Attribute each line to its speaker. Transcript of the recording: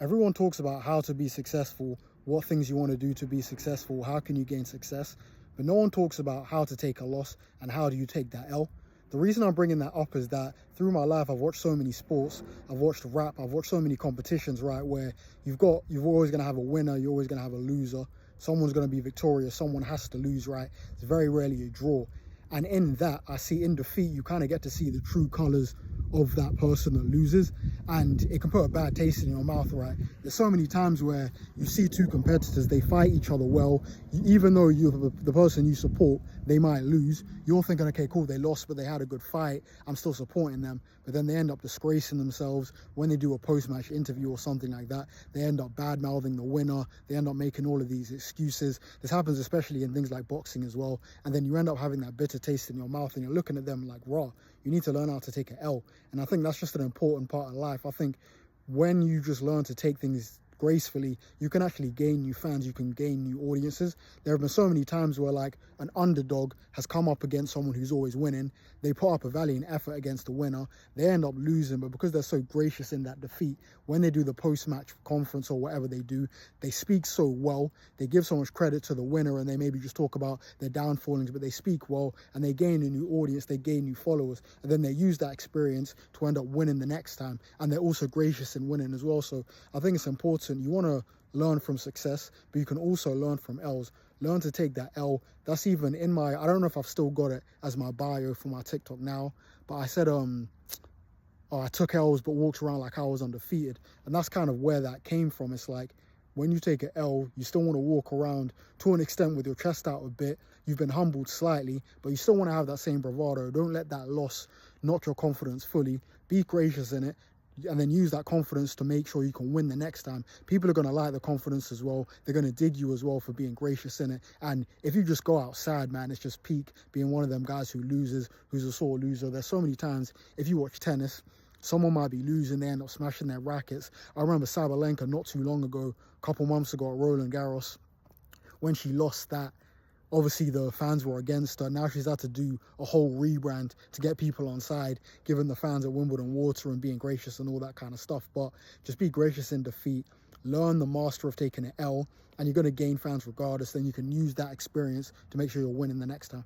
Speaker 1: Everyone talks about how to be successful, what things you want to do to be successful, how can you gain success, but no one talks about how to take a loss and how do you take that L. The reason I'm bringing that up is that through my life, I've watched so many sports, I've watched rap, I've watched so many competitions, right, where you're always going to have a winner, you're always going to have a loser. Someone's going to be victorious, someone has to lose, right? It's very rarely a draw. And in that, I see in defeat, you kind of get to see the true colors of that person that loses, and it can put a bad taste in your mouth, right? There's so many times where you see two competitors, they fight each other well, even though you're the person you support, they might lose. You're thinking, okay, cool, they lost, but they had a good fight, I'm still supporting them. But then they end up disgracing themselves when they do a post-match interview or something like that. They end up bad-mouthing the winner, they end up making all of these excuses. This happens especially in things like boxing as well, and then you end up having that bitter taste in your mouth and you're looking at them like, raw, you need to learn how to take an L. And I think that's just an important part of life. I think when you just learn to take things gracefully, you can actually gain new fans, you can gain new audiences. There have been so many times where like an underdog has come up against someone who's always winning, they put up a valiant effort against the winner, they end up losing, but because they're so gracious in that defeat, when they do the post-match conference or whatever they do, they speak so well, they give so much credit to the winner, and they maybe just talk about their downfallings, but they speak well and they gain a new audience, they gain new followers, and then they use that experience to end up winning the next time, and they're also gracious in winning as well. So I think it's important. You want to learn from success, but you can also learn from L's. Learn to take that L. That's even in my, I don't know if I've still got it as my bio for my TikTok now, but I said, I took L's but walked around like I was undefeated. And that's kind of where that came from. It's like, when you take an L, you still want to walk around to an extent with your chest out a bit. You've been humbled slightly, but you still want to have that same bravado. Don't let that loss knock your confidence fully. Be gracious in it, and then use that confidence to make sure you can win the next time. People are going to like the confidence as well. They're going to dig you as well for being gracious in it. And if you just go out sad, man, it's just peak being one of them guys who loses, who's a sore loser. There's so many times, if you watch tennis, someone might be losing, they end up smashing their rackets. I remember Sabalenka not too long ago, a couple months ago at Roland Garros, when she lost that, obviously the fans were against her. Now she's had to do a whole rebrand to get people on side, giving the fans at Wimbledon water and being gracious and all that kind of stuff. But just be gracious in defeat. Learn the master of taking an L, and you're going to gain fans regardless. Then you can use that experience to make sure you're winning the next time.